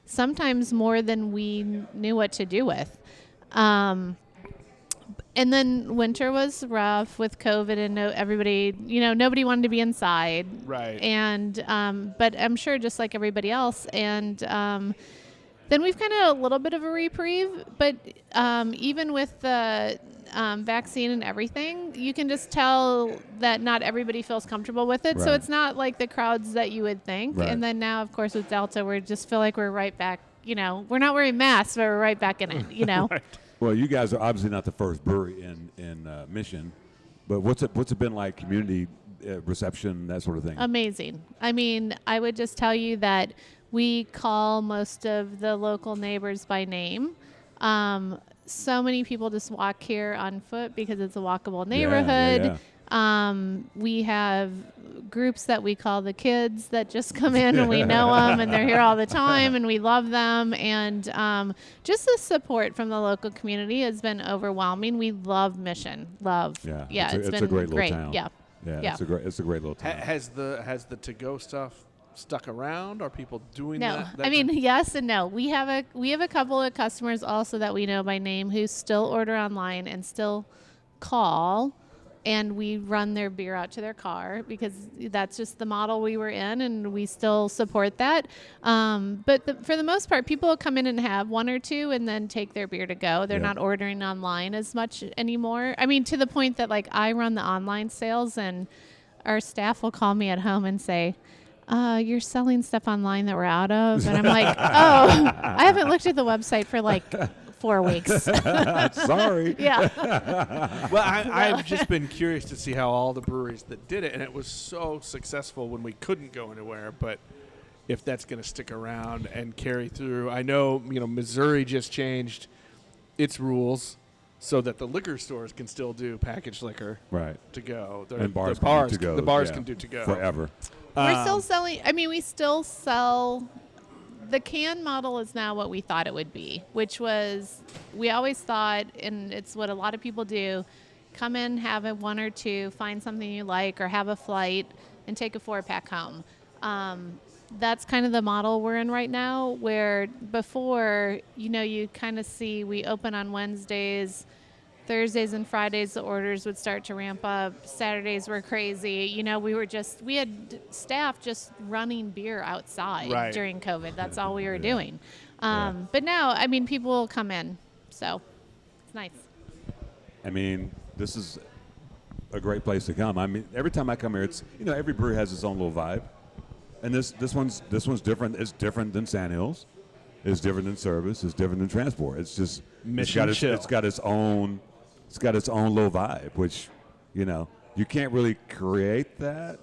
Sometimes more than we knew what to do with. And then winter was rough with COVID and everybody, nobody wanted to be inside. Right. And, but I'm sure just like everybody else. And, then we've kind of a little bit of a reprieve, but, even with the, vaccine and everything, you can just tell that not everybody feels comfortable with it. So Right. it's not like the crowds that you would think. Right. And then now, of course, with Delta, we just feel like we're right back, we're not wearing masks, but we're right back in it, Right. Well, you guys are obviously not the first brewery in Mission, but what's it been like? Community reception, that sort of thing. Amazing. I mean, I would just tell you that we call most of the local neighbors by name. So many people just walk here on foot because it's a walkable neighborhood. We have groups that we call the kids that just come in and we know them and they're here all the time and we love them. And just the support from the local community has been overwhelming. We love Mission. Yeah, It's a been great little town. Yeah. Yeah, it's a great little town. Has the to-go stuff stuck around? Are people doing No, that? I mean, yes and no. We have a couple of customers also that we know by name who still order online and still call, and we run their beer out to their car because that's just the model we were in, and we still support that. But for the most part, people come in and have one or two and then take their beer to go. They're not ordering online as much anymore. I mean, to the point that like I run the online sales and our staff will call me at home and say, you're selling stuff online that we're out of. And I'm like, oh, I haven't looked at the website for like 4 weeks. Sorry. Yeah. Well, I've just been curious to see how all the breweries that did it, and it was so successful when we couldn't go anywhere, but if that's going to stick around and carry through. I know, Missouri just changed its rules so that the liquor stores can still do packaged liquor Right. to go. And bars the can do to go. The bars can do to go. Forever. We're still selling. I mean, we still sell. The can model is now what we thought it would be, which was we always thought, and it's what a lot of people do, come in, have a one or two, find something you like, or have a flight, and take a 4-pack home. That's kind of the model we're in right now, where before, you kind of see we open on Wednesdays, Thursdays and Fridays, the orders would start to ramp up. Saturdays were crazy. We had staff just running beer outside during COVID. That's all we were doing. But now, I mean, people will come in. So it's nice. I mean, this is a great place to come. I mean, every time I come here, it's, every brewery has its own little vibe. And this one's different. It's different than Sand Hills. It's different than service. It's different than transport. It's just Mission chill. It's got its own little vibe, which, you can't really create that.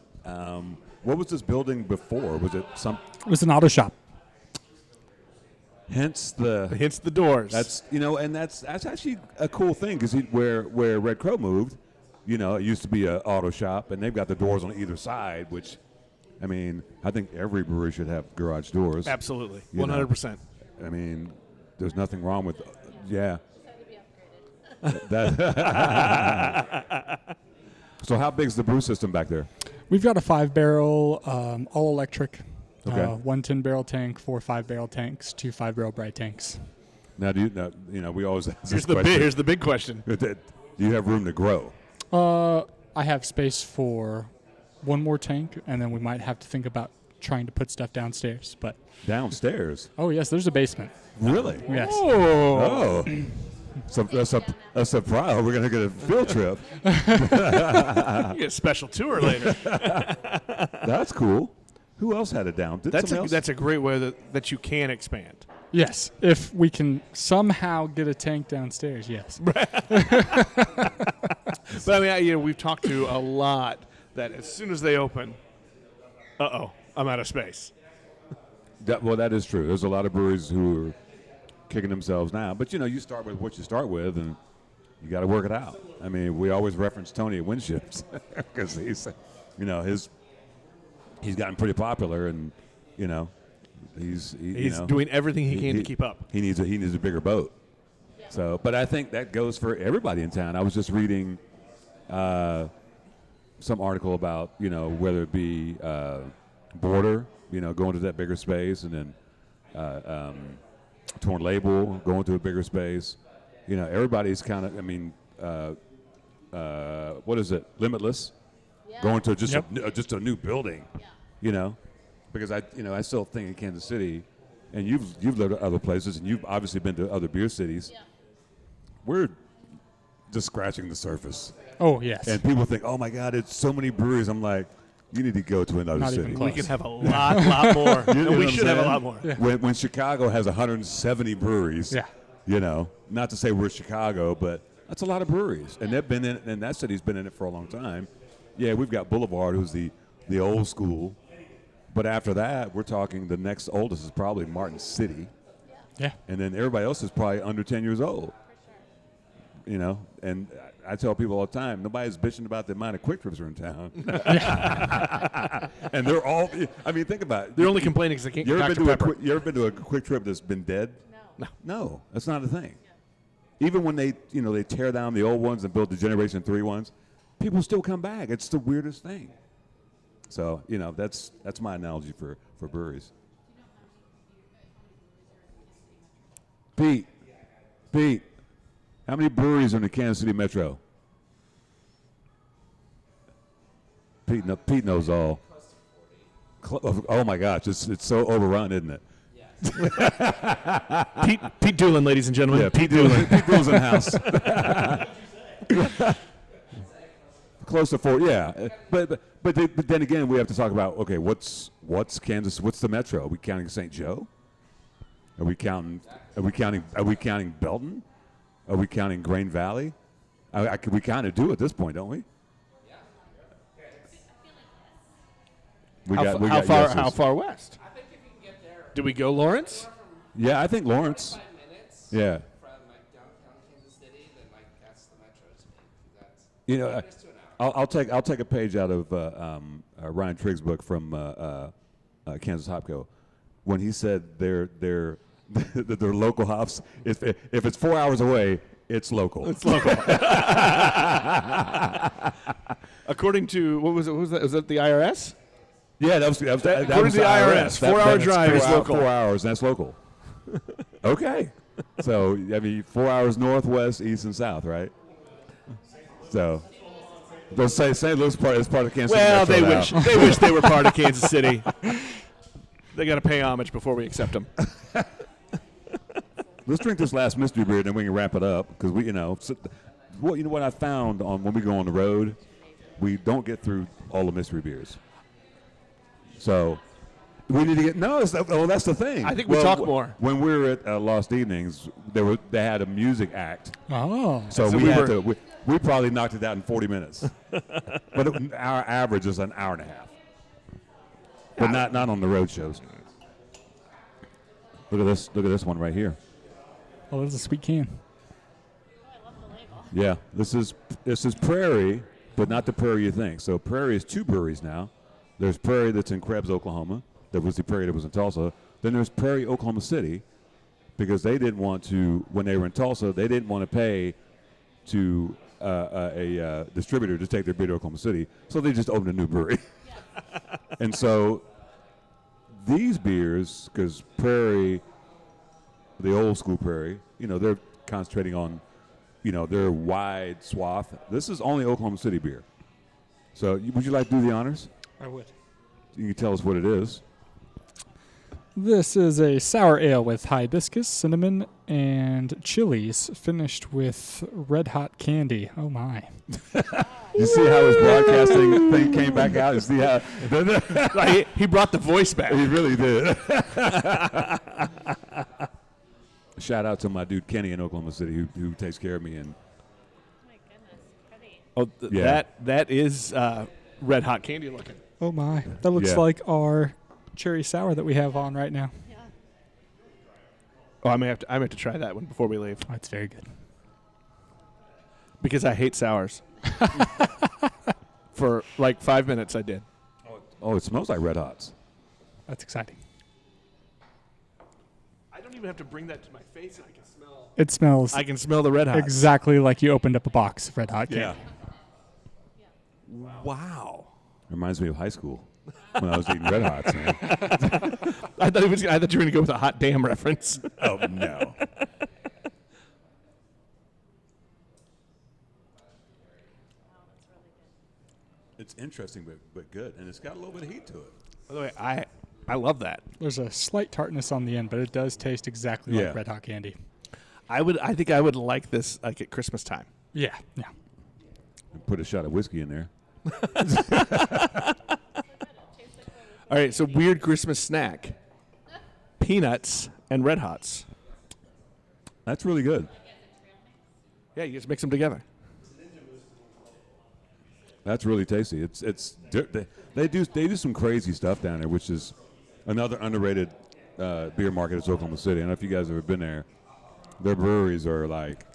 What was this building before? Was it some? It was an auto shop. Hence the doors. That's and that's actually a cool thing because where Red Crow moved, it used to be an auto shop, and they've got the doors on either side, which. I mean, I think every brewery should have garage doors. Absolutely, 100%. I mean, there's nothing wrong with, yeah. So how big is the brew system back there? We've got a 5-barrel, all electric, Okay. 1 10-barrel tank, 4 5-barrel tanks, 2 5-barrel bright tanks. Now, we always ask Here's this question. here's the big question. Do you have room to grow? I have space for one more tank, and then we might have to think about trying to put stuff downstairs. But Downstairs? oh yes, there's a basement. Really? Yes. Oh. So that's a surprise. We're going to get a field trip. You get a special tour later. That's cool. Who else had it down? That's a great way that you can expand. Yes, if we can somehow get a tank downstairs, yes. But I mean, we've talked to a lot that as soon as they open, I'm out of space. That is true. There's a lot of breweries who are kicking themselves now. But, you start with what you start with, and you got to work it out. I mean, we always reference Tony at Windships because he's gotten pretty popular, and, he's doing everything he can to keep up. He needs a bigger boat. So, but I think that goes for everybody in town. I was just reading some article about, whether it be Border, going to that bigger space, and then Torn Label going to a bigger space. Everybody's kind of, what is it? Limitless, going to just a new building, because I still think in Kansas City, and you've lived at other places, and you've obviously been to other beer cities. Yeah. We're just scratching the surface. Oh yes. And people think, oh my God, it's so many breweries. I'm like, you need to go to another Not city. even close. We can have a lot more. And we should have a lot more. Yeah. When Chicago has 170 breweries, Yeah. not to say we're Chicago, but that's a lot of breweries. And they've been in it, and that city's been in it for a long time. Yeah, we've got Boulevard, who's the old school. But after that, we're talking the next oldest is probably Martin City. Yeah. And then everybody else is probably under 10 years old. And I tell people all the time, nobody's bitching about the amount of Quick Trips are in town. And they're all, think about it. They're only complaining because they can't You get Dr. Pepper. you ever been to a Quick Trip that's been dead? No, that's not a thing. Even when they tear down the old ones and build the Generation 3 ones, people still come back. It's the weirdest thing. So, that's my analogy for breweries. Pete, how many breweries are in the Kansas City Metro? Pete knows all. Oh my gosh, it's so overrun, isn't it? Pete Doolin, ladies and gentlemen. Yeah, Pete Doolin. Pete Doolin's in the house. Close to 4, yeah. But then again, we have to talk about, okay, what's Kansas? What's the Metro? Are we counting St. Joe? Are we counting Belton? Are we counting Grain Valley? We kind of do at this point, don't we? How far west? I think if you can get there. Do we go Lawrence? Yeah, I think Lawrence. 5 minutes. Yeah. From downtown Kansas City, then that's the metro to me. That's I'll take a page out of Ryan Trigg's book from Kansas Hopco when he said they're local hops. If it's 4 hours away, it's local. It's local. According to what was it? Was that the IRS? Yeah, that was according was to the IRS. 4 hour drive is local. 4 hours, and that's local. Okay. So 4 hours north, west, east, and south, right? So they'll say St. Louis is part of Kansas City. Well, Metro they wish they were part of Kansas City. They got to pay homage before we accept them. Let's drink this last mystery beer, then we can wrap it up. Because what I found when we go on the road, we don't get through all the mystery beers. So, We need to get that's the thing. I think we talk more. When we were at Lost Evenings, they had a music act. Oh. So we probably knocked it out in 40 minutes. But our average is an hour and a half. But not on the road shows. Look at this one right here. Oh, that's a sweet can. Yeah, this is Prairie, but not the Prairie you think. So Prairie is 2 breweries now. There's Prairie that's in Krebs, Oklahoma. That was the Prairie that was in Tulsa. Then there's Prairie, Oklahoma City, because they didn't want to, when they were in Tulsa, they didn't want to pay to a distributor to take their beer to Oklahoma City, so they just opened a new brewery. And so these beers, because Prairie, the old school Prairie, they're concentrating on, their wide swath. This is only Oklahoma City beer. So would you like to do the honors? I would. You can tell us what it is. This is a sour ale with hibiscus, cinnamon, and chilies, finished with red hot candy. Oh my! You see how his broadcasting thing came back out? You see how he brought the voice back. He really did. Shout out to my dude Kenny in Oklahoma City who takes care of me. And Oh my goodness, pretty. that is red hot candy looking. Oh my! That looks Yeah. like our cherry sour that we have on right now. Yeah. Oh, I may have to try that one before we leave Oh, it's very good. because I hate sours. For like 5 minutes, I did. oh, it smells like Red Hots. That's exciting. I don't even have to bring that to my face. I can smell. It smells I can smell the red hot. exactly like you opened up a box of red hot candy. Wow. Reminds me of high school when I was eating Red Hots, man. I thought you were going to go with a hot damn reference. Oh, no. It's interesting, but good. And it's got a little bit of heat to it. By the way, I love that. There's a slight tartness on the end, but it does taste exactly Yeah. like red hot candy. I think I would like this like at Christmas time. Yeah. Put a shot of whiskey in there. All right, so weird Christmas snack. Peanuts and red hots. That's really good. Yeah, you just mix them together. That's really tasty. They do some crazy stuff down there, which is another underrated beer market is Oklahoma City. I don't know if you guys have ever been there. Their breweries are like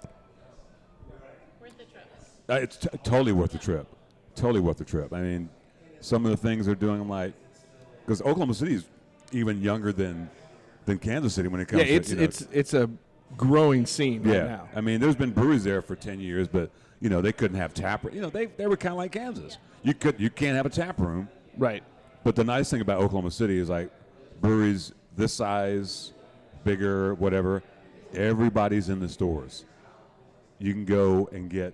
Worth the trip. it's totally worth the trip. Totally worth the trip. I mean, some of the things they're doing, I'm like, because Oklahoma City is even younger than Kansas City when it comes to it's a growing scene right now. I mean, there's been breweries there for 10 years, but they couldn't have tap room. They were kind of like Kansas. You can't have a tap room. Right. But the nice thing about Oklahoma City is like breweries this size, bigger, whatever, everybody's in the stores. You can go and get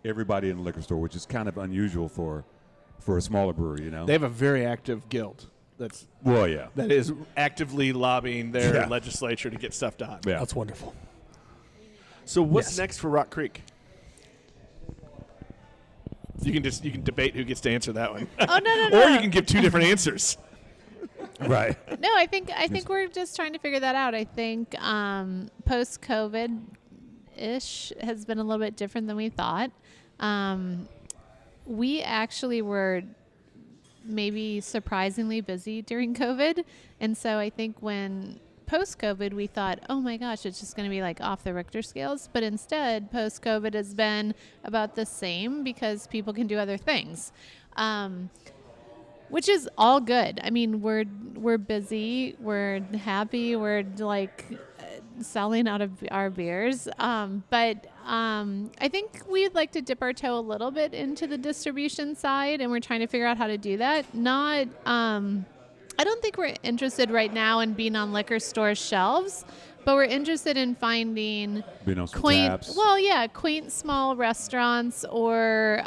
everybody in the liquor store, which is kind of unusual for a smaller brewery, They have a very active guild that is actively lobbying their legislature to get stuff done. Yeah. That's wonderful. So what's Yes. next for Rock Creek? You can debate who gets to answer that one. Oh no. Or you can give two different answers. Right. No, I think we're just trying to figure that out. I think post COVID ish has been a little bit different than we thought. We actually were maybe surprisingly busy during COVID, and so I think when post COVID we thought, oh my gosh, it's just going to be like off the Richter scales, but instead post COVID has been about the same because people can do other things. Which is all good. I mean, we're busy, we're happy, we're like selling out of our beers. But I think we'd like to dip our toe a little bit into the distribution side, and we're trying to figure out how to do that. I don't think we're interested right now in being on liquor store shelves, but we're interested in finding Being on some quaint, taps. quaint small restaurants or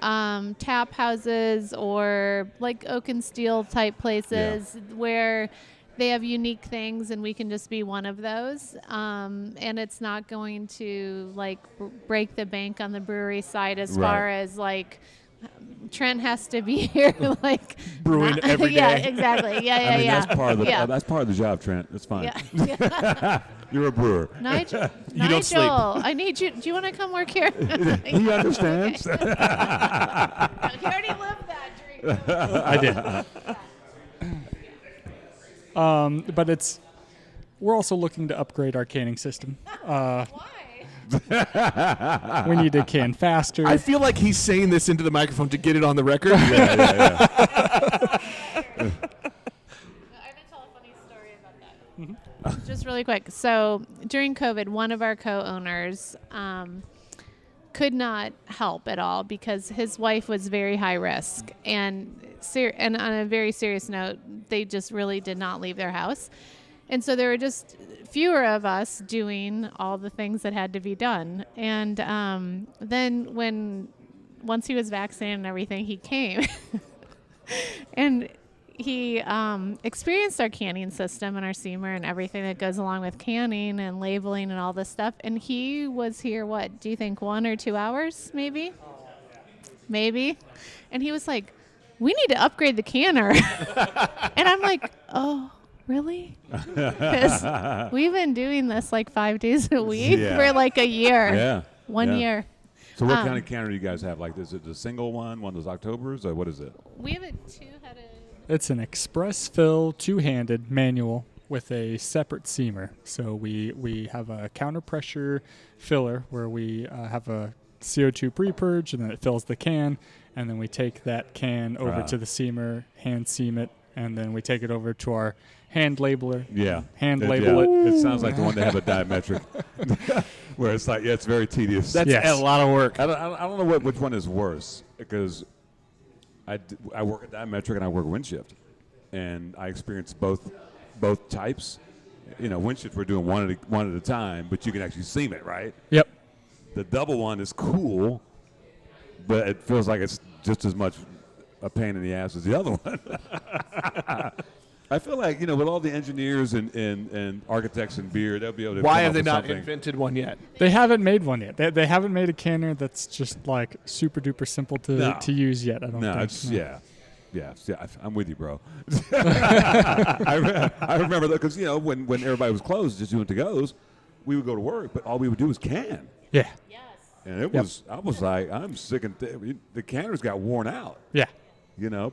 tap houses or like Oak and Steel type places where they have unique things and we can just be one of those. And it's not going to like break the bank on the brewery side as far as like Trent has to be here like Brewing every day. Yeah, exactly. Yeah, I mean, yeah. that's part of the Yeah. that's part of the job, Trent. That's fine. Yeah. You're a brewer. Nigel, You don't sleep. I need you. Do you want to come work here? He understands. You already lived that dream. I did. But we're also looking to upgrade our canning system. Why? We need to can faster. I feel like he's saying this into the microphone to get it on the record. yeah. I'm gonna tell a funny story about that. Just really quick. So during COVID, one of our co-owners could not help at all because his wife was very high risk, and on a very serious note, they just really did not leave their house, and so there were just fewer of us doing all the things that had to be done. And then once he was vaccinated and everything, he came and he experienced our canning system and our steamer and everything that goes along with canning and labeling and all this stuff. And he was here, what, do you think 1 or 2 hours, maybe? Maybe. And he was like, we need to upgrade the canner. And I'm like, oh, really? Because we've been doing this like 5 days a week for like a year. Yeah. 1 year. So what kind of canner do you guys have? Like, is it the single one of those Octobers, or what is it? We have a two-headed. It's an express fill, two-handed manual with a separate seamer. So we have a counter pressure filler where we have a CO2 pre-purge, and then it fills the can, and then we take that can over to the seamer, hand seam it, and then we take it over to our hand labeler. Yeah. Label it. It sounds like the one they have a diametric, where it's like, it's very tedious. That's a lot of work. I don't know which one is worse, because I work at diametric and I work wind shift, and I experience both types. You know, wind shift we're doing one at a time, but you can actually seam it, right? Yep. The double one is cool, but it feels like it's just as much a pain in the ass as the other one. I feel like, with all the engineers and architects in beer, they'll be able to. Why come have up they with not something. invented one yet? They haven't made one yet. They haven't made a canner that's just like super duper simple to use yet. I don't think. Yeah, I'm with you, bro. I remember that because when everybody was closed, just doing to-goes, we would go to work, but all we would do was can. Yeah. Yes. And it was, I was like, I'm sick and the canners got worn out. Yeah.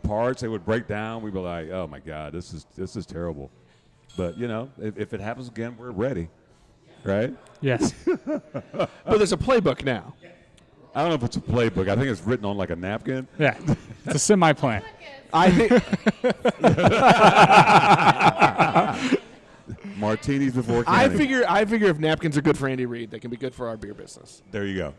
Parts they would break down. We'd be like, oh my God, this is terrible. But if it happens again, we're ready, right? Yes. But there's a playbook now. I don't know if it's a playbook. I think it's written on like a napkin. Yeah. It's a semi-plan. I think Martinis before canning. I figure if napkins are good for Andy Reid, they can be good for our beer business. There you go.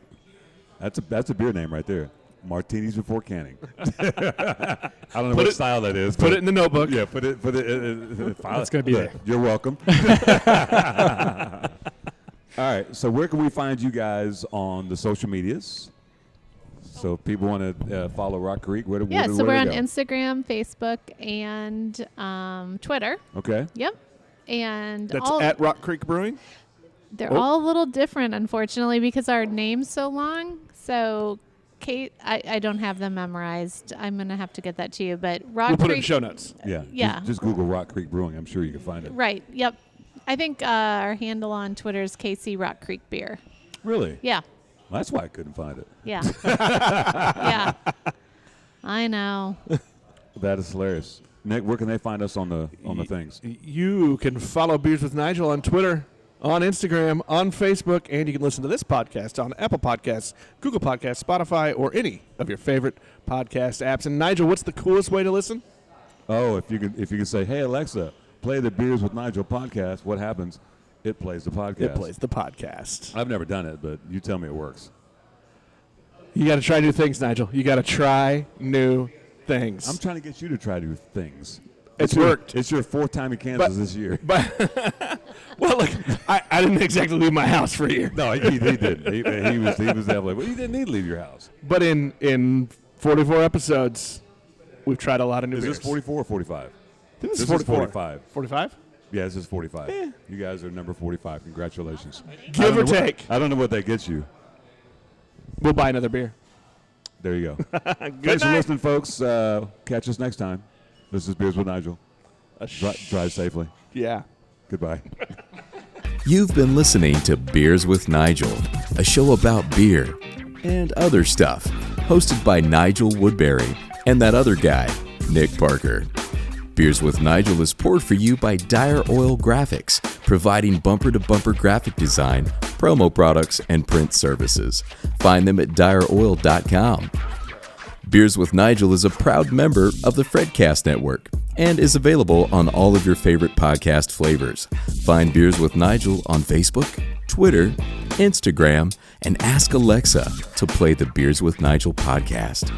That's a beer name right there. Martinis before canning. I don't know what style that is. Put it in the notebook. Yeah, put it. It's gonna be there. You're welcome. All right. So where can we find you guys on the social medias? So if people want to follow Rockcreek, where So we're do on they go? Instagram, Facebook, and Twitter. Okay. Yep. And That's at Rockcreek Brewing. They're all a little different, unfortunately, because our name's so long. So, Kate, I don't have them memorized. I'm going to have to get that to you. But Rockcreek. We'll put it in show notes. Yeah. Yeah. Just Google Rockcreek Brewing. I'm sure you can find it. Right. Yep. I think our handle on Twitter is KC Rockcreek Beer. Really? Yeah. Well, that's why I couldn't find it. Yeah. Yeah. I know. That is hilarious. Nick, where can they find us on the things? You can follow Beers with Nigel on Twitter, on Instagram, on Facebook, and you can listen to this podcast on Apple Podcasts, Google Podcasts, Spotify, or any of your favorite podcast apps. And Nigel, what's the coolest way to listen? Oh, if you can say, "Hey Alexa, play the Beers with Nigel podcast," what happens? It plays the podcast. It plays the podcast. I've never done it, but you tell me it works. You got to try new things, Nigel. You got to try new things. I'm trying to get you to try new things. It's worked. It's your fourth time in Kansas this year. But well, look, I didn't exactly leave my house for a year. No, he didn't. He was definitely. Well, you didn't need to leave your house. But in 44 episodes, we've tried a lot of new Is beers. this 44 or 45? I think this is This is 44. 45. 45? Yeah, this is 45. You guys are number 45. Congratulations. Give or take. I don't know what that gets you. We'll buy another beer. There you go. Good Thanks for night. listening, folks. Catch us next time. This is Beers with Nigel. Drive safely. Yeah. Goodbye. You've been listening to Beers with Nigel, a show about beer and other stuff, hosted by Nigel Woodbury and that other guy, Nick Parker. Beers with Nigel is poured for you by Dire Oil Graphics, providing bumper-to-bumper graphic design, promo products, and print services. Find them at direoil.com. Beers with Nigel is a proud member of the Fredcast Network and is available on all of your favorite podcast flavors. Find Beers with Nigel on Facebook, Twitter, Instagram, and ask Alexa to play the Beers with Nigel podcast.